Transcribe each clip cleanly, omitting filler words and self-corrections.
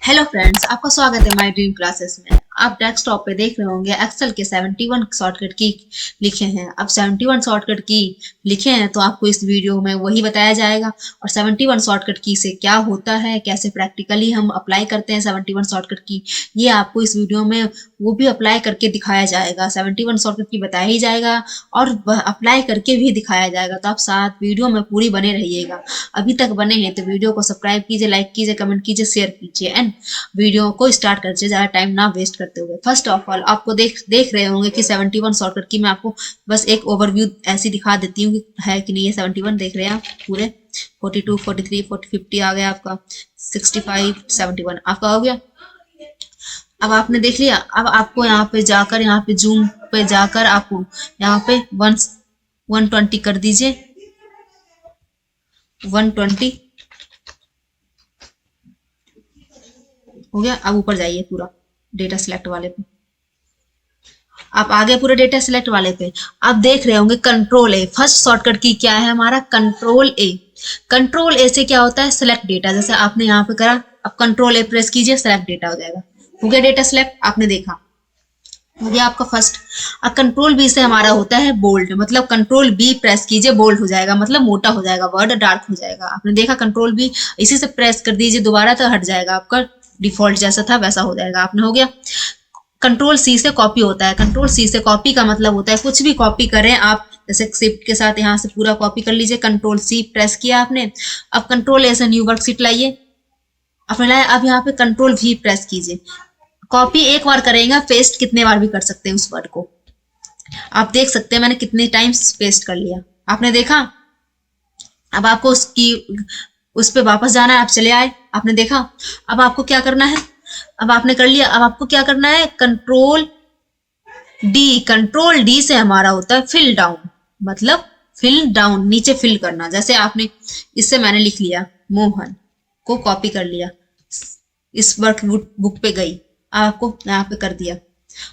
Hello friends, आपका स्वागत है माय ड्रीम क्लासेस में। आप डेस्कटॉप पे देख रहे होंगे एक्सेल के 71 शॉर्टकट की लिखे हैं। अब 71 शॉर्टकट की लिखे हैं तो आपको इस वीडियो में वही बताया जाएगा। और 71 शॉर्टकट की से क्या होता है, कैसे प्रैक्टिकली हम अप्लाई करते हैं 71 शॉर्टकट की, ये आपको इस वीडियो में वो भी अप्लाई करके दिखाया जाएगा। 71 शॉर्टकट की बताया ही जाएगा और अप्लाई करके भी दिखाया जाएगा। तो आप साथ वीडियो में पूरी बने रहिएगा। अभी तक बने हैं तो वीडियो को सब्सक्राइब कीजिए, लाइक कीजिए, कमेंट कीजिए, शेयर कीजिए एंड वीडियो को स्टार्ट करते ज़्यादा टाइम ना वेस्ट करते हुए। फर्स्ट ऑफ ऑल आपको देख रहे होंगे कि 71 शॉर्टकट की मैं आपको बस एक ओवरव्यू ऐसी दिखा देती हूँ कि है कि नहीं। ये 71 देख रहे हैं आप पूरे 42, 43, 40, 50 आ गया आपका, 65, 71 आपका हो गया। अब आपने देख लिया। अब आपको यहाँ पे जाकर, यहाँ पे जूम पे जाकर आपको यहाँ पे 120 कर दीजिए, 120 हो गया। अब ऊपर जाइए पूरा डेटा सिलेक्ट वाले पे, आप आगे पूरे डेटा सिलेक्ट वाले पे आप देख रहे होंगे कंट्रोल ए। फर्स्ट शॉर्टकट की क्या है हमारा, कंट्रोल ए। कंट्रोल ए से क्या होता है, सिलेक्ट डेटा। जैसे आपने यहाँ पे करा, अब कंट्रोल ए प्रेस कीजिए, सिलेक्ट डेटा हो जाएगा। हो गया डेटा सिलेक्ट, आपने देखा हो गया आपका फर्स्ट। अब कंट्रोल बी से हमारा होता है बोल्ड, मतलब कंट्रोल बी प्रेस कीजिए, बोल्ड हो जाएगा, मतलब मोटा हो जाएगा, वर्ड डार्क हो जाएगा। आपने देखा कंट्रोल बी, इसी से प्रेस कर दीजिए दोबारा तो हट जाएगा, आपका डिफॉल्ट जैसा था वैसा हो जाएगा। आपने हो गया। कंट्रोल सी से कॉपी होता है। कंट्रोल सी से कॉपी का मतलब होता है कुछ भी कॉपी करें आप, जैसे शिफ्ट के साथ यहाँ से पूरा कॉपी कर लीजिए। कंट्रोल सी प्रेस किया आपने। अब कंट्रोल ए से न्यू वर्कशीट लाइए, आपने लाया। अब यहाँ पे कंट्रोल वी प्रेस कीजिए। कॉपी एक बार करेंगे, पेस्ट कितने बार भी कर सकते हैं उस वर्ड को। आप देख सकते हैं मैंने कितने टाइम्स पेस्ट कर लिया, आपने देखा। अब आपको उसकी उस पे वापस जाना है, आप चले आए, आपने देखा। अब आपको क्या करना है, अब आपने कर लिया। अब आपको क्या करना है, कंट्रोल डी। कंट्रोल डी से हमारा होता है फिल डाउन, मतलब फिल डाउन, नीचे फिल करना। जैसे आपने इससे मैंने लिख लिया मोहन को कॉपी कर लिया, इस वर्क बुक पे गई, आपको यहाँ पे कर दिया।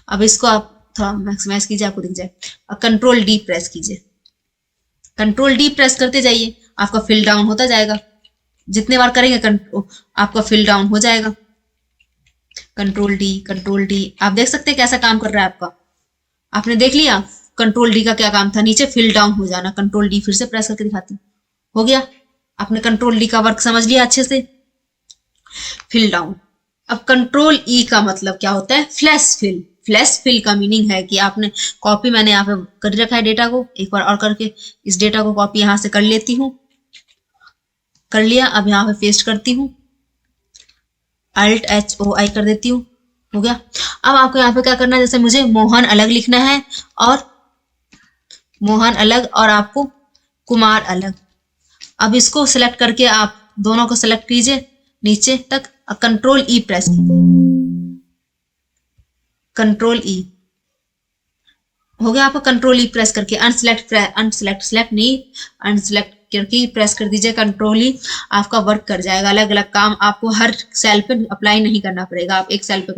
अब इसको आप थोड़ा मैक्सिमाइज कीजिए, आपको दिख जाए। अब कंट्रोल डी प्रेस कीजिए, कंट्रोल डी प्रेस करते जाइए, आपका फिल डाउन होता जाएगा। जितने बार करेंगे आपका फिल डाउन हो जाएगा। कंट्रोल डी, कंट्रोल डी, आप देख सकते हैं कैसा काम कर रहा है आपका। आपने देख लिया कंट्रोल डी का क्या काम था, नीचे फिल डाउन हो जाना। कंट्रोल डी फिर से प्रेस करके दिखाती हूँ, हो गया। आपने कंट्रोल डी का वर्क समझ लिया अच्छे से, फिल डाउन। अब कंट्रोल ई का मतलब क्या होता है, फ्लैश फिल। फ्लैश फिल का मीनिंग है कि आपने कॉपी, मैंने यहाँ पे कर रखा है डेटा को, एक बार और करके इस डेटा को कॉपी यहाँ से कर लेती हूँ, कर लिया। अब यहाँ पे पेस्ट करती हूँ, अल्ट एच ओ आई कर देती हूँ, हो गया। अब आपको यहाँ पे क्या करना है, जैसे मुझे मोहन अलग लिखना है और मोहन अलग, और आपको कुमार अलग। अब इसको सिलेक्ट करके आप दोनों को सिलेक्ट कीजिए नीचे तक, कंट्रोल ई प्रेस कीजिए, कंट्रोल ई हो गया। आपको कंट्रोल ई प्रेस करके अनसिलेक्ट नहीं, अनसिलेक्ट करके प्रेस कर दीजिए कंट्रोल ई। आपका वर्क कर जाएगा। अलग अलग काम आपको हर सेल पे अप्लाई नहीं करना पड़ेगा, आप एक सेल पे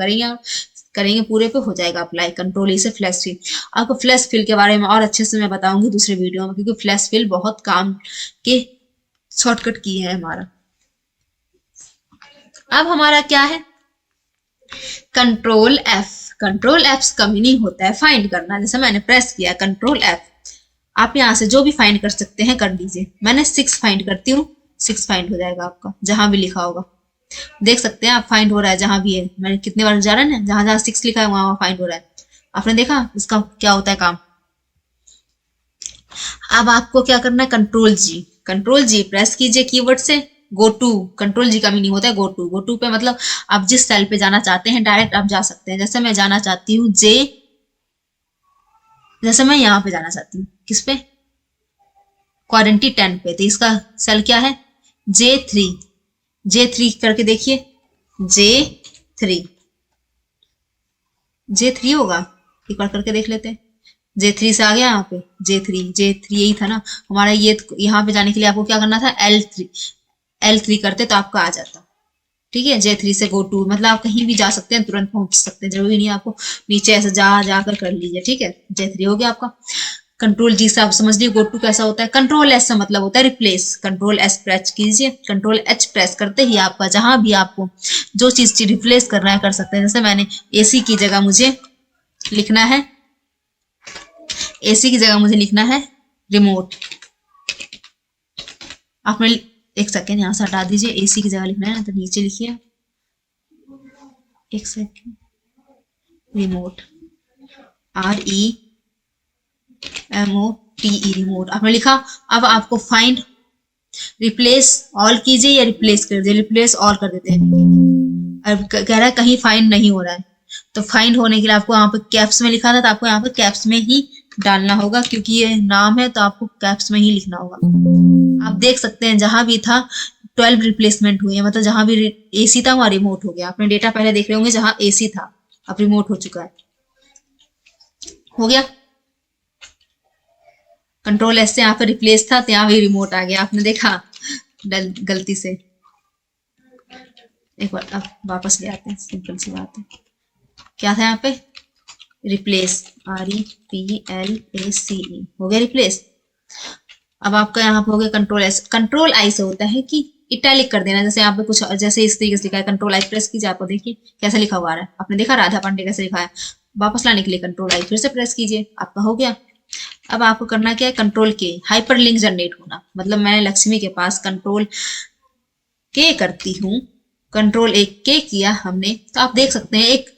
करेंगे पूरे पे हो जाएगा अप्लाई। कंट्रोल ई से फ्लैश फिल। आपको फ्लैश फिल के बारे में और अच्छे से मैं बताऊंगी दूसरे वीडियो में, क्योंकि फ्लैश फिल बहुत काम के शॉर्टकट की है हमारा। अब हमारा क्या है, कंट्रोल एफ। कंट्रोल एफ का मीनिंग होता है फाइंड करना। जैसे मैंने प्रेस किया कंट्रोल एफ, आप यहाँ से जो भी फाइंड कर सकते हैं कर लीजिए। मैंने 6 फाइंड करती हूँ, 6 फाइंड हो जाएगा आपका जहां भी लिखा होगा। देख सकते हैं आप, फाइंड हो रहा है जहां भी है। मैंने कितने बार जा रहा है ना, जहां जहां 6 लिखा है वहां वहां फाइंड हो रहा है। आपने देखा इसका क्या होता है काम। अब आपको क्या करना है, कंट्रोल जी। कंट्रोल जी प्रेस कीजिए कीवर्ड से, गो टू। कंट्रोल जी का मीनिंग होता है गो टू। गो टू पे मतलब आप जिस सेल पे जाना चाहते हैं डायरेक्ट आप जा सकते हैं। जैसे मैं जाना चाहती हूँ जैसे मैं यहाँ पे जाना चाहती हूँ, किस पे, क्वारंटी 10 पे, तो इसका सेल क्या है, J3। J3 करके देखिए, J3 J3 होगा, एक बार करके देख लेते हैं। J3 से आ गया यहाँ पे, J3 यही था ना हमारा। ये यहाँ पे जाने के लिए आपको क्या करना था, L3 करते तो आपका आ जाता। ठीक है, J3 से गो टू, मतलब आप कहीं भी जा सकते हैं, तुरंत पहुंच सकते हैं, जरूरी नहीं आपको नीचे ऐसे जाकर कर लीजिए। ठीक है, J3 हो गया आपका। कंट्रोल जी से आप समझ लिए गो टू कैसा होता है। कंट्रोल एस से मतलब होता है रिप्लेस। कंट्रोल एस प्रेस कीजिए, कंट्रोल एच प्रेस करते ही आपका जहां भी आपको जो चीज रिप्लेस करना है कर सकते हैं। जैसे मैंने एसी की जगह मुझे लिखना है, एसी की जगह मुझे लिखना है रिमोट। आपने एक सेकेंड यहाँ से हटा दीजिए, एसी की जगह लिखना है तो नीचे लिखिए, एक सेकेंड, रिमोट, REMOTE रिमोट आपने लिखा। अब आपको फाइंड रिप्लेस ऑल कीजिए या रिप्लेस कर दीजिए, रिप्लेस ऑल कर देते हैं। अब कह रहा है कहीं फाइंड नहीं हो रहा है, तो फाइंड होने के लिए आपको यहाँ पे कैप्स में लिखा था तो आपको यहाँ पे कैप्स में ही डालना होगा, क्योंकि ये नाम है तो आपको कैप्स में ही लिखना होगा। आप देख सकते हैं जहां भी था 12 रिप्लेसमेंट हुई है, मतलब जहां भी एसी था वहां रिमोट हो गया। आपने डेटा पहले देख रहे होंगे जहां एसी था अब रिमोट हो चुका है। हो गया। कंट्रोल एस से यहाँ पे रिप्लेस था तो यहाँ भी रिमोट आ गया, आपने देखा गलती से। एक बार अब वापस ले आते हैं, सिंपल सी बात है। क्या था यहाँ पे? रिप्लेस, REPLACE हो गया रिप्लेस। अब आपका यहाँ पे हो गया कंट्रोल एस। कंट्रोल आई से होता है कि इटैलिक कर देना, जैसे यहाँ पे कुछ जैसे इस तरीके से लिखा है, कंट्रोल आई प्रेस कीजिए, आपको देखिए कैसे लिखा हुआ है। आपने देखा राधा पांडे कैसे लिखा है। वापस लाने के लिए कंट्रोल आई फिर से प्रेस कीजिए, आपका हो गया। अब आपको करना क्या है, कंट्रोल के, हाइपर लिंक जनरेट होना। मतलब मैंने लक्ष्मी के पास कंट्रोल के करती हूँ, कंट्रोल एक के किया हमने, तो आप देख सकते हैं एक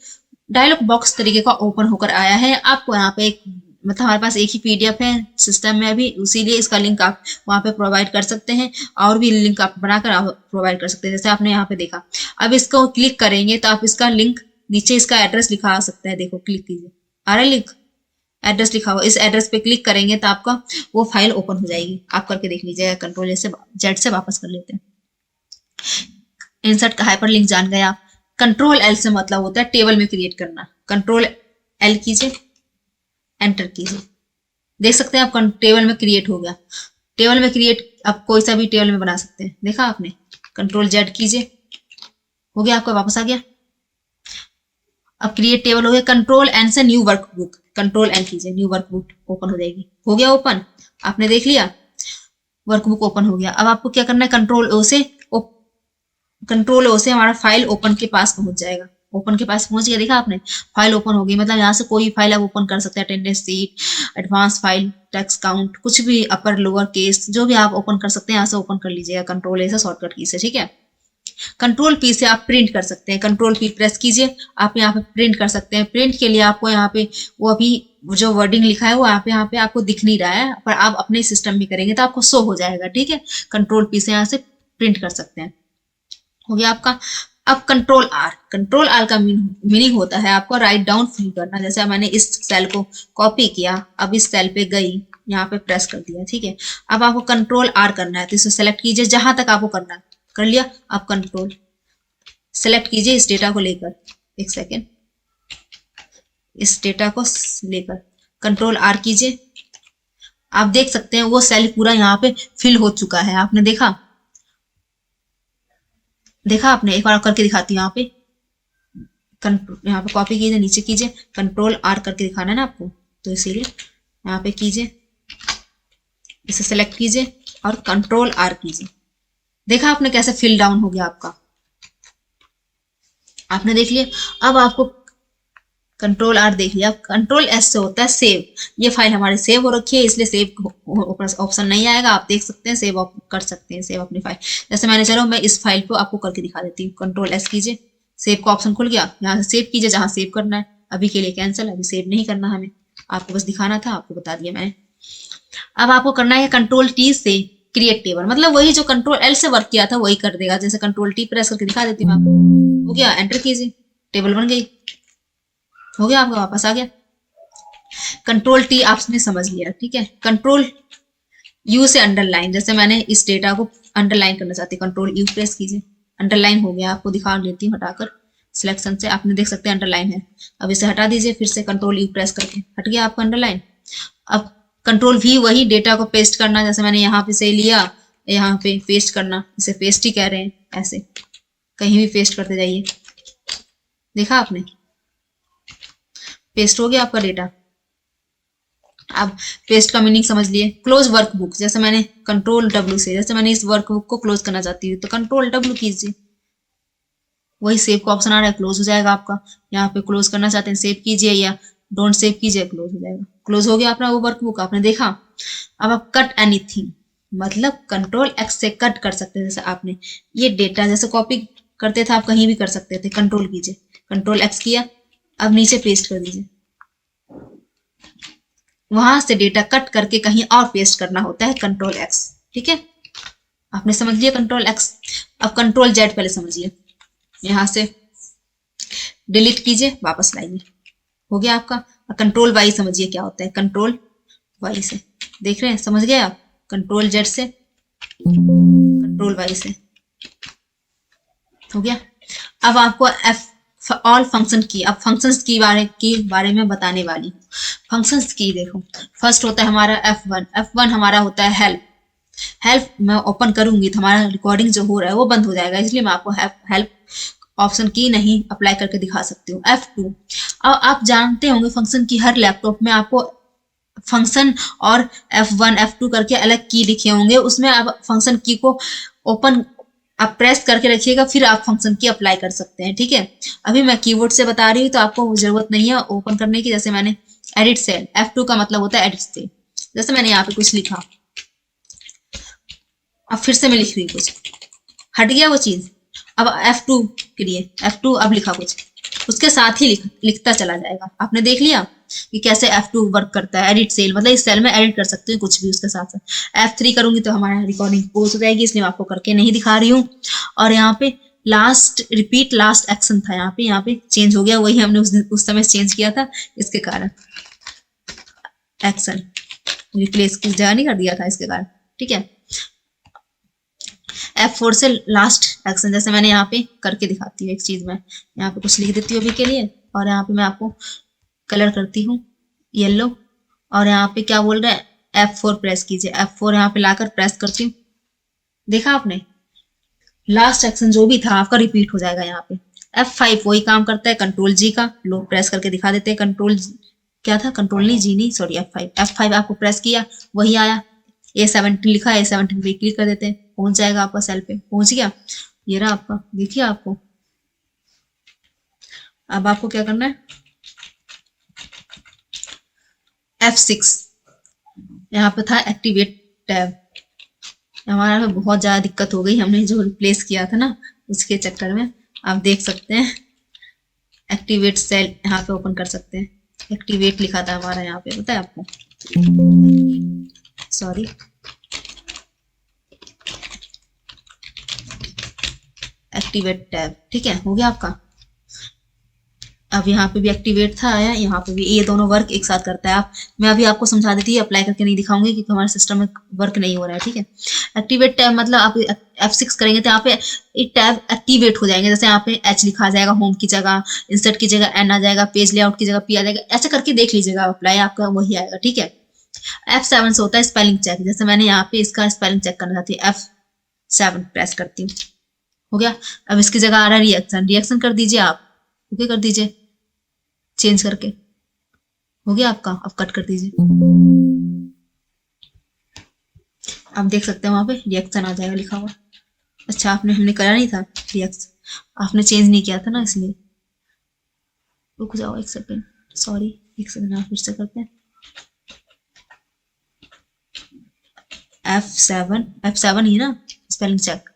डायलॉग बॉक्स तरीके का ओपन होकर आया है। आपको यहाँ पे एक, मतलब हमारे पास एक ही पीडीएफ है सिस्टम में अभी, इसीलिए इसका लिंक आप वहाँ पे प्रोवाइड कर सकते हैं, और भी लिंक आप बनाकर आप प्रोवाइड कर सकते हैं, जैसे आपने यहाँ पे देखा। अब इसको क्लिक करेंगे तो आप इसका लिंक, नीचे इसका एड्रेस लिखा आ सकता है, देखो क्लिक कीजिए, आ रहा है लिंक, एड्रेस लिखा हुआ, इस एड्रेस पे क्लिक करेंगे तो आपका वो फाइल ओपन हो जाएगी। आप करके देख लीजिएगा। कंट्रोल जेड से वापस कर लेते हैं। इंसर्ट का हाइपर लिंक जान गए आप। कंट्रोल एल से मतलब होता है टेबल में क्रिएट करना। कंट्रोल एल कीजिए, एंटर कीजिए, देख सकते हैं आप टेबल में क्रिएट हो गया। टेबल में क्रिएट आप कोई सा भी टेबल में बना सकते हैं, देखा आपने। कंट्रोल जेड कीजिए, हो गया आपका, वापस आ गया। अब क्रिएट टेबल हो गया। कंट्रोल एन से न्यू वर्कबुक, कंट्रोल एन कीजिए, न्यू वर्कबुक ओपन हो जाएगी। हो गया ओपन, आपने देख लिया वर्कबुक ओपन हो गया। अब आपको क्या करना है, कंट्रोल ओ से हमारा फाइल ओपन के पास पहुंच जाएगा। ओपन के पास पहुंच गया, देखा आपने, फाइल ओपन हो गई। मतलब यहाँ से कोई फाइल आप ओपन कर सकते हैं, attendance sheet, advance file, text count, कुछ भी, अपर लोअर केस, जो भी आप ओपन कर सकते हैं यहाँ से ओपन कर लीजिएगा कंट्रोल ए से, शॉर्टकट की से, ठीक है। कंट्रोल पी से आप प्रिंट कर सकते हैं, कंट्रोल पी प्रेस कीजिए, आप यहाँ पे प्रिंट कर सकते हैं। प्रिंट के लिए आपको यहाँ पे वो अभी जो वर्डिंग लिखा है वो यहाँ पे आपको दिख नहीं रहा है, पर आप अपने सिस्टम में करेंगे तो आपको शो हो जाएगा, ठीक है। कंट्रोल पी से यहाँ से प्रिंट कर सकते हैं, हो गया आपका। अब कंट्रोल आर का मीनिंग होता है आपको राइट डाउन फिल करना। जैसे मैंने इस सेल को कॉपी किया, अब इस सेल पे गई, यहाँ पे प्रेस कर दिया, ठीक है। अब आपको कंट्रोल आर करना है तो इसे सेलेक्ट कीजिए जहां तक आपको करना है, कर लिया। आप कंट्रोल सेलेक्ट कीजिए इस डेटा को लेकर, एक सेकेंड, इस डेटा को लेकर कंट्रोल आर कीजिए। आप देख सकते हैं वो सेल पूरा यहाँ पे फिल हो चुका है, आपने देखा, देखा आपने। एक बार करके दिखाती हूँ, यहाँ पे यहाँ पे कॉपी कीजिए, नीचे कीजिए, कंट्रोल आर करके दिखाना है ना आपको, तो इसीलिए यहाँ पे कीजिए, इसे सेलेक्ट कीजिए और कंट्रोल आर कीजिए। देखा आपने कैसे फिल डाउन हो गया आपका, आपने देख लिया। अब आपको कंट्रोल आर देख लिया। कंट्रोल एस से होता है सेव। ये फाइल हमारी सेव हो रखी है, इसलिए सेव ऑप्शन नहीं आएगा, आप देख सकते हैं, सेव कर सकते हैं, सेव अपनी फाइल। जैसे मैंने, चलो मैं इस फाइल को आपको करके दिखा देती हूँ। कंट्रोल एस कीजिए, सेव का ऑप्शन खुल गया, यहाँ से सेव कीजिए जहां सेव करना है। अभी के लिए कैंसिल, अभी सेव नहीं करना हमें, आपको बस दिखाना था, आपको बता दिया मैंने। अब आपको करना है कंट्रोल टी से क्रिएट टेबल, मतलब वही जो कंट्रोल एल से वर्क किया था वही कर देगा। जैसे कंट्रोल टी प्रेस करके दिखा देती हूँ आपको, हो गया, एंटर कीजिए, टेबल बन गई, हो गया आपका, वापस आ गया। कंट्रोल टी आपने समझ लिया, ठीक है। कंट्रोल यू से अंडरलाइन, जैसे मैंने इस डेटा को अंडरलाइन करना चाहती हूँ, कंट्रोल यू प्रेस कीजिए, अंडरलाइन हो गया। आपको दिखा लेती हूँ हटाकर सिलेक्शन से, आपने देख सकते हैं अंडरलाइन है। अब इसे हटा दीजिए, फिर से कंट्रोल यू प्रेस करके, हट गया आपका अंडरलाइन। अब कंट्रोल वी, वही डेटा को पेस्ट करना, जैसे मैंने यहाँ पे से लिया, यहाँ पे पेस्ट करना, इसे पेस्ट ही कह रहे हैं, ऐसे कहीं भी पेस्ट करते जाइए, देखा आपने, पेस्ट हो गया आपका डेटा। अब पेस्ट का मीनिंग समझ लिए। क्लोज वर्कबुक, जैसे मैंने कंट्रोल डब्ल्यू से, जैसे मैंने इस वर्कबुक को क्लोज करना चाहती हूँ तो कंट्रोल डब्ल्यू कीजिए, वही सेव का ऑप्शन आ रहा है, क्लोज हो जाएगा आपका। यहाँ पे क्लोज करना चाहते हैं सेव कीजिए या डोंट सेव कीजिए, क्लोज हो जाएगा। क्लोज हो गया अपना वो वर्कबुक, आपने देखा। अब आप कट एनीथिंग, मतलब कंट्रोल एक्स से कट कर सकते हैं। जैसे आपने ये डेटा जैसे कॉपी करते थे आप कहीं भी कर सकते थे, कंट्रोल कीजिए, कंट्रोल एक्स किया, अब नीचे पेस्ट कर दीजिए। वहां से डेटा कट करके कहीं और पेस्ट करना होता है, कंट्रोल एक्स। ठीक है, आपने समझ लिया कंट्रोल एक्स। अब कंट्रोल जेड पहले समझिए, यहां से डिलीट कीजिए, वापस लाइए, हो गया आपका। कंट्रोल वाई समझिए क्या होता है, कंट्रोल वाई से, देख रहे हैं, समझ गए आप, कंट्रोल जेड से कंट्रोल वाई से, हो गया। अब आपको एफ ऑल फंक्शन की, अब फंक्शंस की बारे में बताने वाली हूँ। फंक्शंस की देखो, फर्स्ट होता है हमारा F1। F1 हमारा होता है हेल्प। हेल्प मैं ओपन करूंगी तो हमारा रिकॉर्डिंग जो हो रहा है वो बंद हो जाएगा, इसलिए मैं आपको हेल्प ऑप्शन की नहीं अप्लाई करके दिखा सकती हूँ। F2, अब आप जानते होंगे फंक्शन की हर लैपटॉप में आपको फंक्शन और F1 F2 करके अलग की लिखे होंगे, उसमें आप फंक्शन की को ओपन आप प्रेस करके रखिएगा, फिर आप फंक्शन की अप्लाई कर सकते हैं। ठीक है, अभी मैं कीबोर्ड से बता रही हूँ तो आपको जरूरत नहीं है ओपन करने की। जैसे मैंने एडिट सेल, F2 का मतलब होता है एडिट सेल, जैसे मैंने यहाँ पे कुछ लिखा, अब फिर से मैं लिख रही हूँ कुछ, हट गया वो चीज। अब F2 के लिए F2 अब लिखा कुछ, उसके साथ ही लिखता चला जाएगा। आपने देख लिया कि कैसे F2 वर्क करता है, एडिट सेल, मतलब इस सेल में एडिट कर सकते हैं कुछ भी उसके साथ साथ। F3 करूंगी तो हमारा रिकॉर्डिंग पोज हो जाएगी, इसलिए मैं आपको करके नहीं दिखा रही हूँ। और यहाँ पे लास्ट रिपीट लास्ट एक्शन था, यहाँ पे चेंज हो गया, वही हमने उस समय चेंज किया था, इसके कारण एक्शन रिप्लेस की जगह नहीं कर दिया था, इसके कारण। ठीक है, F4 से लास्ट एक्शन, जैसे मैंने यहाँ पे करके दिखाती हूँ एक चीज में, यहाँ पे कुछ लिख देती हूँ अभी के लिए, और यहाँ पे मैं आपको कलर करती हूँ येलो, और यहाँ पे क्या बोल रहा है F4 प्रेस कीजिए, F4 यहाँ पे लाकर प्रेस करती हूँ, देखा आपने, लास्ट एक्शन जो भी था आपका रिपीट हो जाएगा। यहाँ पे F5 वही काम करता है, कंट्रोल जी का, लोग प्रेस करके दिखा देते हैं, कंट्रोल क्या था, कंट्रोल नहीं जी नहीं सॉरी F5 आपको प्रेस किया वही आया, A17 लिखा है, A17 पे क्लिक कर देते हैं, पहुंच जाएगा आपका सेल पे, पहुंच गया, ये रहा आपका, देखिए आपको। अब आपको क्या करना है, F6 यहाँ पे था एक्टिवेट टैब, हमारा बहुत ज्यादा दिक्कत हो गई, हमने जो रिप्लेस किया था ना उसके चक्कर में। आप देख सकते हैं एक्टिवेट सेल यहाँ पे ओपन कर सकते हैं, एक्टिवेट लिखा था हमारा यहाँ पे, पता है आपको, सॉरी एक्टिवेट टैब। ठीक है, हो गया आपका। अब यहाँ पे भी एक्टिवेट था आया, यहाँ पे भी, ये दोनों वर्क एक साथ करता है। आप मैं अभी आपको समझा देती है, अप्लाई करके नहीं दिखाऊंगी क्योंकि हमारे सिस्टम में वर्क नहीं हो रहा है। ठीक है, एक्टिवेट टैब मतलब आप F6 करेंगे तो यहाँ पे एक टैब एक्टिवेट हो जाएंगे, जैसे यहाँ पे H लिखा आ जाएगा होम की जगह, इंसर्ट की जगह N आ जाएगा, पेज लेआउट की जगह P आ जाएगा, ऐसा करके देख लीजिएगा, अप्लाई आपका वही आएगा। ठीक है, F7 से होता है स्पेलिंग चेक, जैसे मैंने यहाँ पे इसका स्पेलिंग चेक करना चाहती हूँ, F7 प्रेस करती हूँ, हो गया। अब इसकी जगह आ रहा है रिएक्शन, रिएक्शन कर दीजिए आप, ओके कर दीजिए चेंज करके, हो गया आपका। अब कट कर दीजिए, आप देख सकते हैं वहां पे रिएक्शन आ जाएगा लिखा हुआ। अच्छा आपने हमने करा नहीं था रिएक्शन, आपने चेंज नहीं किया था ना, इसलिए रुक जाओ एक सेकंड, सॉरी एक सेकंड, आप फिर से करते हैं। F7 ही ना स्पेलिंग चेक,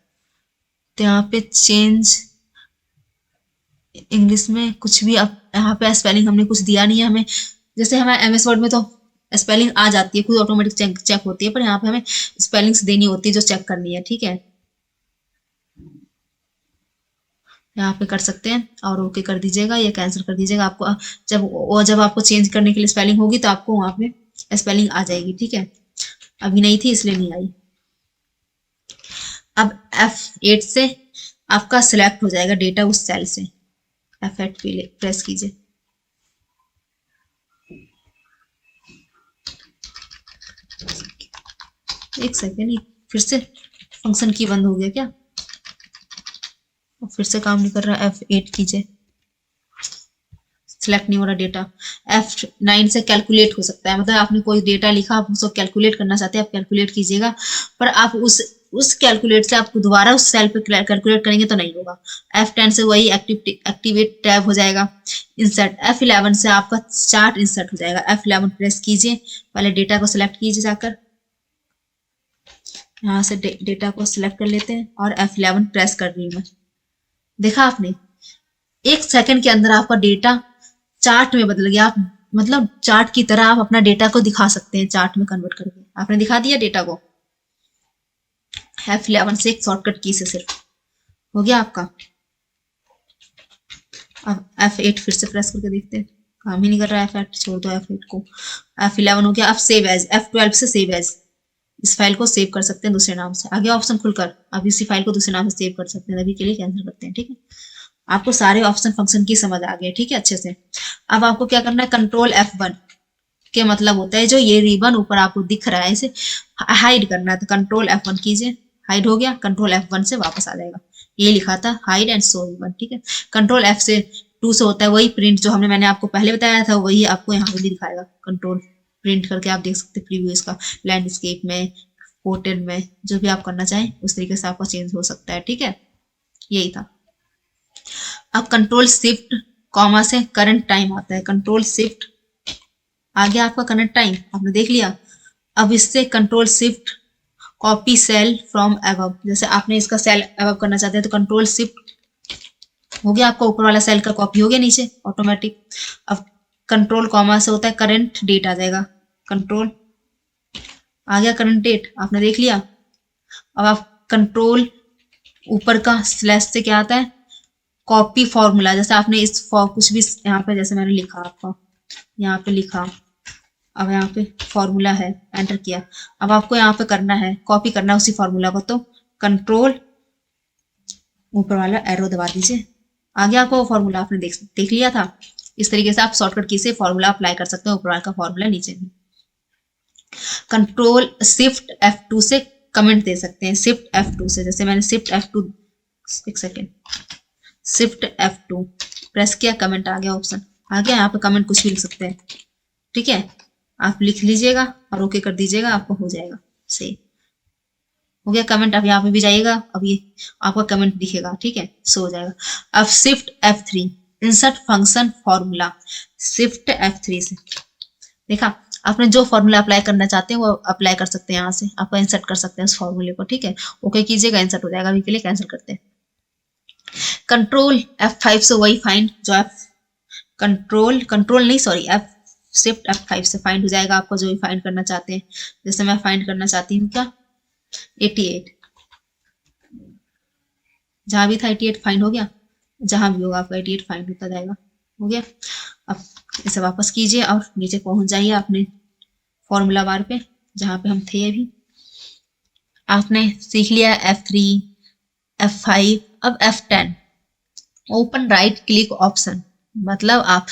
तो यहाँ पे चेंज इंग्लिश में कुछ भी, अब यहाँ पे स्पेलिंग हमने कुछ दिया नहीं है हमें, जैसे हमारे MS वर्ड में तो स्पेलिंग आ जाती है खुद ऑटोमेटिक चेक होती है, पर यहाँ पे हमें स्पेलिंग्स देनी होती है जो चेक करनी है। ठीक है, यहाँ पे कर सकते हैं और ओके कर दीजिएगा या कैंसिल कर दीजिएगा। आपको जब आपको चेंज करने के लिए स्पेलिंग होगी तो आपको वहां पे स्पेलिंग आ जाएगी। ठीक है, अभी नहीं थी इसलिए नहीं आई। अब F8 से आपका सिलेक्ट हो जाएगा डेटा उस सेल से, F8 पे प्रेस कीजिए, एक सेकेंड, फिर से फंक्शन की बंद हो गया क्या, फिर से काम नहीं कर रहा, F8 कीजिए, सिलेक्ट नहीं हो रहा डेटा। F9 से कैलकुलेट हो सकता है, मतलब आपने कोई डेटा लिखा, आप उसको कैलकुलेट करना चाहते हैं, आप कैलकुलेट कीजिएगा, पर आप उस कैलकुलेट से आपको दोबारा उस सेल पे कैलकुलेट करेंगे तो नहीं होगा। F10 से वही एक्टिवेट टैब हो जाएगा। इंसर्ट F11 से आपका चार्ट इंसर्ट हो जाएगा। F11 प्रेस कीजिए, पहले डेटा को सिलेक्ट कीजिए, जाकर यहाँ से डेटा को सिलेक्ट कर लेते हैं और F11 प्रेस कर रही हूँ मैं। देखा आपने, 1 सेकंड के अंदर आपका डेटा चार्ट में बदल गया। आप मतलब चार्ट की तरह आप अपना डेटा को दिखा सकते हैं, चार्ट में कन्वर्ट करके। आपने दिखा दिया डेटा को F11 से, एक शॉर्टकट की से सिर्फ हो गया आपका। अब F8 फिर से प्रेस करके देखते हैं, काम ही नहीं कर रहा है। F8 छोड़ दो, F8 को। F11 हो गया। अब सेव एज, F12 से सेव एज, इस फाइल को सेव कर सकते हैं दूसरे नाम से। आगे ऑप्शन खुलकर अब इसी फाइल को दूसरे नाम से सेव कर सकते हैं। अभी के लिए कैंसिल करते हैं, ठीक है। आपको सारे ऑप्शन फंक्शन की समझ आ गई, ठीक है, अच्छे से। अब आपको क्या करना है, कंट्रोल F1 के मतलब होता है जो ये रिबन ऊपर आपको दिख रहा है इसे हाइड करना है, तो कंट्रोल F1 कीजिए, हाइड हो गया। कंट्रोल F1 से वापस आ जाएगा, ये लिखा था हाइड एंड शो रिबन, ठीक है। कंट्रोल F2 से होता है वही प्रिंट जो मैंने आपको पहले बताया था, वही आपको यहाँ पे भी दिखाएगा। कंट्रोल प्रिंट करके आप देख सकते हैं प्रीव्यू इसका, लैंडस्केप में, पोर्ट्रेट में, जो भी आप करना चाहें उस तरीके से आपका चेंज हो सकता है, ठीक है। यही था। अब कंट्रोल शिफ्ट कॉमा से करंट टाइम आता है। कंट्रोल शिफ्ट आ गया आपका करंट टाइम, आपने देख लिया। अब इससे control shift copy cell from above, जैसे आपने इसका सेल अबव करना चाहते हैं तो कंट्रोल शिफ्ट हो गया, आपका ऊपर वाला सेल का कॉपी हो गया नीचे ऑटोमेटिक। अब कंट्रोल कॉमा से होता है करंट डेट आ जाएगा, कंट्रोल आ गया करंट डेट, आपने देख लिया। अब आप कंट्रोल ऊपर का स्लैश से क्या आता है, कॉपी फॉर्मूला, जैसे आपने इस कुछ भी यहाँ पे, जैसे मैंने लिखा आपका यहाँ पे लिखा, अब यहाँ पे फॉर्मूला है, एंटर किया। अब आपको यहाँ पे करना है, कॉपी करना है उसी फॉर्मूला को, तो कंट्रोल ऊपर वाला एरो दबा दीजिए, आ गया आपको वो फॉर्मूला, आपने देख लिया था। इस तरीके से आप शॉर्टकट की से फॉर्मूला अप्लाई कर सकते हैं, ऊपर वाला का फॉर्मूला नीचे भी। कंट्रोल शिफ्ट F2 से कमेंट दे सकते हैं, शिफ्ट F2 से, जैसे मैंने शिफ्ट F2, एक सेकेंड, शिफ्ट F2 प्रेस किया, कमेंट आ गया, ऑप्शन आ गया। यहाँ पे कमेंट कुछ भी लिख सकते हैं, ठीक है, आप लिख लीजिएगा और ओके कर दीजिएगा, आपको हो जाएगा सही, हो गया कमेंट। अब यहाँ पे भी जाइएगा, अब ये आपका कमेंट दिखेगा, ठीक है, सो हो जाएगा। अब shift F3 insert function formula, shift F3 से देखा, आपने जो फॉर्मूला अप्लाई करना चाहते हैं वो अप्लाई कर सकते हैं, यहाँ से आपका इंसर्ट कर सकते हैं उस फॉर्मूले को, ठीक है, ओके कीजिएगा, इंसर्ट हो जाएगा। अभी के लिए कैंसिल करते हैं। कंट्रोल F5 से वही फाइंड जो कंट्रोल नहीं सॉरी शिफ्ट F5 से फाइंड हो जाएगा आपको जो भी फाइंड करना चाहते हैं। जैसे मैं फाइंड करना चाहती हूँ क्या 88, जहां भी था 88 फाइंड हो गया, जहां भी होगा आपका 88 फाइंड होता जाएगा, हो गया। अब इसे वापस कीजिए और नीचे पहुंच जाइए अपने फॉर्मूला बार पे जहां पे हम थे अभी। आपने सीख लिया F3 F5, अब F10 open right click option, मतलब आप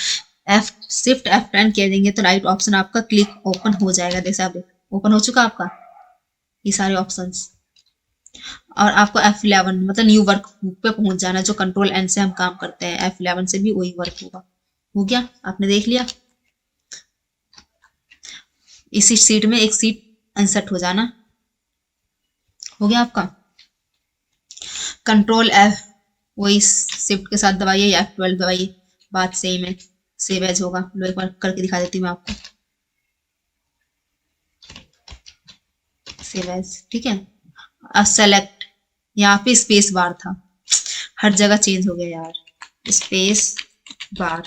शिफ्ट F10 कह देंगे तो राइट ऑप्शन आपका क्लिक ओपन हो जाएगा। जैसे आप ओपन हो चुका आपका ये सारे ऑप्शंस। और आपको F11 मतलब न्यू वर्क पे पहुंच जाना, जो कंट्रोल N से हम काम करते हैं, F11 से भी वही वर्क होगा, हो गया, आपने देख लिया। इसी सीट में एक सीट इंसर्ट हो जाना, हो गया आपका। कंट्रोल F वही शिफ्ट के साथ दबाइए या F12 दबाइए, बात सेम है, सेव एज होगा। लो एक बार करके दिखा देती हूँ मैं आपको, सेव एज, ठीक है। अब सेलेक्ट, यहाँ पे स्पेस बार था, हर जगह चेंज हो गया यार, स्पेस बार,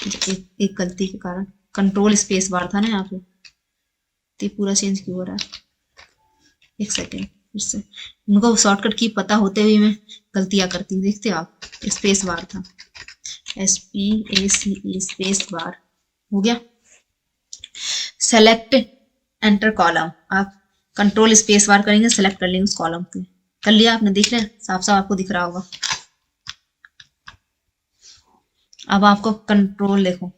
एक गलती के कारण कंट्रोल स्पेस बार था ना यहाँ पे, तो पूरा चेंज क्यों हो रहा है, एक सेकेंड फिर से, उनको शॉर्टकट की पता होते हुए मैं गलतियां करती हूँ, देखते हो आप, स्पेस बार था, SPACE स्पेस बार, हो गया। सेलेक्ट एंटर कॉलम, आप कंट्रोल स्पेस बार करेंगे, सेलेक्ट कर लेंगे उस कॉलम को, कर लिया आपने, देख रहे साफ साफ आपको दिख रहा होगा। अब आपको कंट्रोल देखो,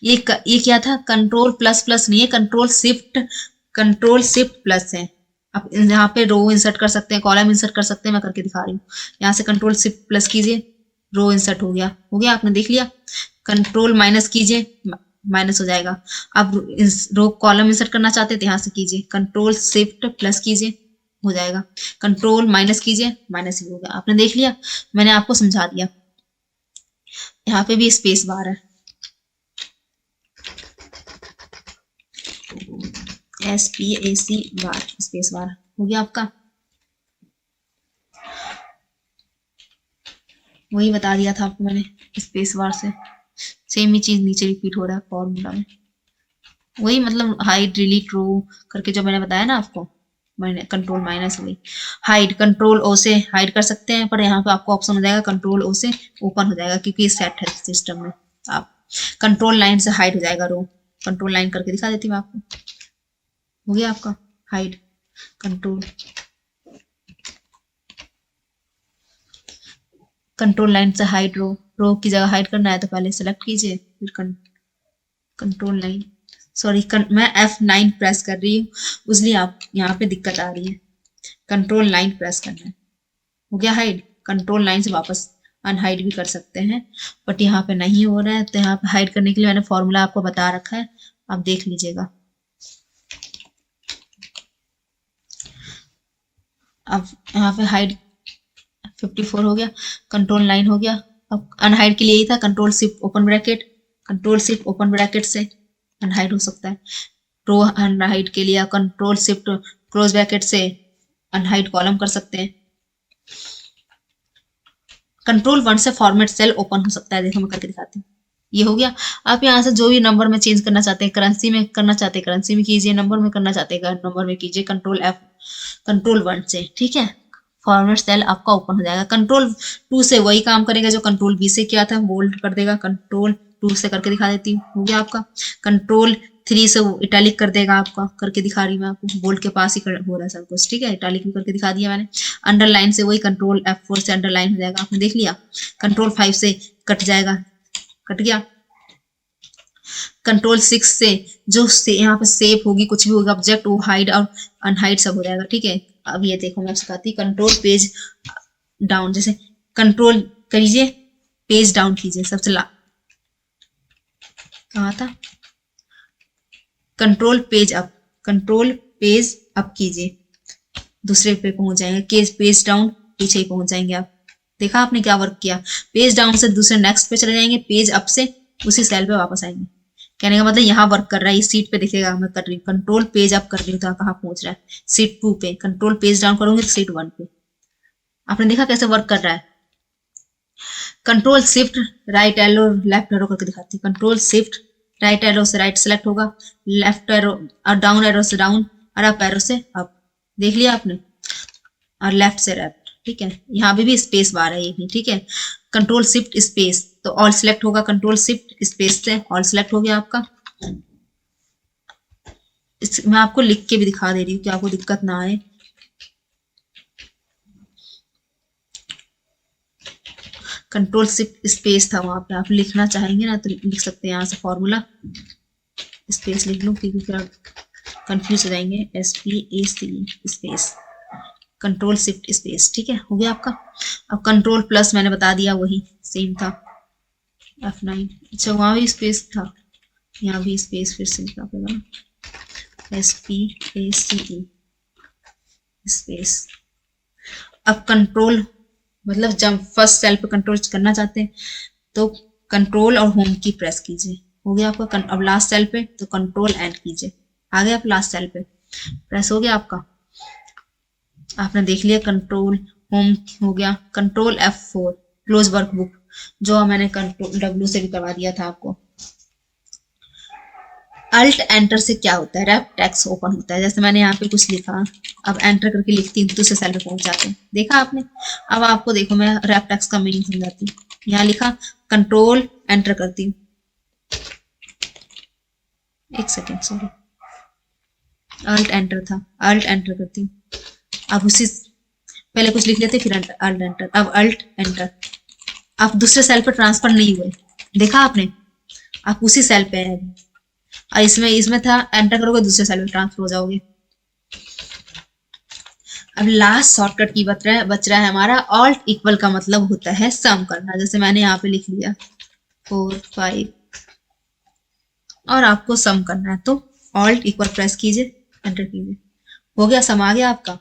ये क्या था, कंट्रोल प्लस प्लस नहीं है, कंट्रोल शिफ्ट प्लस है। आप यहाँ पे रो इंसर्ट कर सकते हैं, कॉलम इंसर्ट कर सकते हैं, मैं करके दिखा रही हूँ। यहाँ से कंट्रोल शिफ्ट प्लस कीजिए, रो इंसर्ट हो गया, आपने देख लिया। कंट्रोल माइनस कीजिए, माइनस हो जाएगा। अब इस रो कॉलम इंसर्ट करना चाहते हैं तो यहाँ से कीजिए, कंट्रोल शिफ्ट प्लस कीजिए, हो जाएगा। कंट्रोल माइनस कीजिए, माइनस ही होगा। आपने देख लिया, मैंने आपको समझा दिया। यहाँ पे भी स्पेस बार है, SPAC बार, स्पेस बार हो गया आपका। वही बता दिया था आपको मैंने, स्पेस बार से सेम ही चीज नीचे रिपीट हो रहा है फॉर्मूला में। वही मतलब हाइड डिलीट रो करके जो मैंने बताया ना आपको, मैंने कंट्रोल माइनस वही हाइड, कंट्रोल ओ से हाइड कर सकते हैं, पर यहाँ पे आपको ऑप्शन हो जाएगा कंट्रोल ओ से ओपन हो जाएगा, क्योंकि ये सेट है सिस्टम में। आप कंट्रोल लाइन से हाइड हो जाएगा रो, कंट्रोल लाइन करके दिखा देती हूँ आपको। हो गया आपका हाइड, कंट्रोल कंट्रोल लाइन से हाइड रो, रो की जगह हाइड करना है तो पहले सेलेक्ट कीजिए, फिर कंट्रोल लाइन, सॉरी मैं F9 प्रेस कर रही हूँ, उसलिए आप यहाँ पे दिक्कत आ रही है। कंट्रोल लाइन प्रेस करना है, हो गया हाइड। कंट्रोल लाइन से वापस अनहाइड भी कर सकते हैं, बट यहाँ पे नहीं हो रहा है, तो यहाँ पे हाइड करने के लिए मैंने फॉर्मूला आपको बता रखा है, आप देख लीजिएगा। अब यहाँ पे हाइड 54 हो गया, कंट्रोल लाइन हो गया। अब अनहाइड के लिए यही था, control shift open bracket, control shift open bracket से अनहाइड हो सकता है। रो अनहाइड के लिए कंट्रोल शिफ्ट क्लोज ब्रैकेट से अनहाइड कॉलम कर सकते हैं। कंट्रोल 1 से फॉर्मेट सेल ओपन हो सकता है, देखो मैं करके दिखाती हूँ। ये हो गया। आप यहाँ से जो भी नंबर में चेंज करना चाहते हैं, करेंसी में करना चाहते हैं करेंसी में कीजिए, नंबर में करना चाहते हैं नंबर में कीजिए, कंट्रोल 1 से, ठीक है। फॉर्मेट सेल आपका ओपन हो जाएगा। कंट्रोल 2 से वही काम करेगा जो कंट्रोल बी से किया था, बोल्ड कर देगा। कंट्रोल 2 से करके दिखा देती हूँ, हो गया आपका। कंट्रोल 3 से वो इटैलिक कर देगा आपका, करके दिखा रही हूँ मैं आपको, बोल्ड के पास ही हो रहा है सब कुछ, ठीक है। इटैलिक भी करके दिखा दिया मैंने। अंडरलाइन से वही कंट्रोल F4 से अंडरलाइन हो जाएगा, आपने देख लिया। कंट्रोल 5 से कट जाएगा, कट गया। कंट्रोल 6 से जो यहाँ पे सेव होगी, कुछ भी होगा ऑब्जेक्ट, वो हाइड और अनहाइड सब हो जाएगा, ठीक है। अब ये देखो मैं सिखाती, कंट्रोल पेज डाउन, जैसे कंट्रोल करिए पेज डाउन कीजिए, सबसे कहाँ था, control page up, control page up कीजिए, दूसरे पे पहुंच जाएंगे। केस पेज डाउन, पीछे ही पहुंच जाएंगे आप। देखा आपने क्या वर्क किया, पेज डाउन से दूसरे नेक्स्ट पे चले जाएंगे, पेज अप से उसी सेल पे वापस आएंगे। कहने का मतलब यहाँ वर्क कर रहा है, इस सीट पे दिखेगा मैं कर रही हूँ, कंट्रोल पेज अप कर रही हूँ तो कहाँ पहुंच रहा है, सीट 2 पे। कंट्रोल पेज डाउन करूंगी तो सीट 1 पे। आपने देखा कैसे वर्क कर रहा है। Control shift right arrow left arrow करके दिखाती हूँ। कंट्रोल शिफ्ट राइट एरो से राइट सेलेक्ट होगा, लेफ्ट एरो और डाउन एरो से डाउन, और अप एरो से अप, देख लिया आपने, और लेफ्ट से लेफ्ट, ठीक है। यहाँ पे भी स्पेस बार है ये भी, ठीक है। कंट्रोल शिफ्ट स्पेस तो ऑल सिलेक्ट होगा, कंट्रोल शिफ्ट स्पेस से ऑल सिलेक्ट हो गया आपका। मैं आपको लिख के भी दिखा दे रही हूँ कि आपको दिक्कत ना आए। कंट्रोल शिफ्ट स्पेस था वहां पे, आप लिखना चाहेंगे ना तो लिख सकते हैं यहाँ से फॉर्मूला, स्पेस लिख लूँ क्योंकि फिर आप कंफ्यूज हो जाएंगे। SPAC space, control shift space, ठीक है, हो गया आपका। अब कंट्रोल प्लस मैंने बता दिया, वही सेम था F9। अच्छा वहां भी स्पेस था, यहाँ भी स्पेस फिर से लिखना पड़ेगा, SPACE स्पेस। अब कंट्रोल मतलब जब फर्स्ट सेल पे कंट्रोल करना चाहते हैं तो कंट्रोल और होम की प्रेस कीजिए, हो गया आपका। अब लास्ट सेल पे तो कंट्रोल एंड कीजिए, आ गया आप लास्ट सेल पे, प्रेस हो गया आपका। आपने देख लिया, कंट्रोल होम हो गया। कंट्रोल F4 क्लोज वर्कबुक, जो मैंने कंट्रोल W से भी करवा दिया था आपको। अल्ट एंटर से क्या होता है, रैप टेक्स्ट ओपन होता है। जैसे मैंने यहाँ पे कुछ लिखा, अब एंटर करके लिखती हूँ, दूसरे सेल पे पहुंच जाते हैं, देखा आपने। अब आपको देखो मैं रैप टेक्स्ट का मीनिंग समझाती हूँ। यहाँ लिखा, कंट्रोल एंटर करती हूँ, एक सेकेंड सॉरी, अल्ट एंटर था, अल्ट एंटर करती हूँ। अब उसी पहले कुछ लिख लेते फिर अल्ट एंटर, अब अल्ट एंटर। आप दूसरे सेल पर ट्रांसफर नहीं हुए, देखा आपने, आप उसी सेल पे हैं। और इसमें था एंटर करोगे दूसरे सेल में ट्रांसफर हो जाओगे। अब लास्ट शॉर्टकट की बच रहा है हमारा, ऑल्ट इक्वल का मतलब होता है सम करना, जैसे मैंने यहाँ पे लिख लिया 4 5 और आपको सम करना है तो ऑल्ट एक बार प्रेस कीजिए, एंटर कीजिए। हो गया, सम आ गया आपका।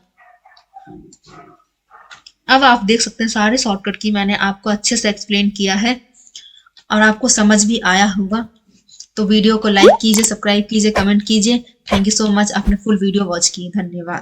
अब आप देख सकते हैं सारे शॉर्टकट की मैंने आपको अच्छे से एक्सप्लेन किया है और आपको समझ भी आया होगा। तो वीडियो को लाइक कीजिए, सब्सक्राइब कीजिए, कमेंट कीजिए। थैंक यू सो मच, आपने फुल वीडियो वॉच की, धन्यवाद।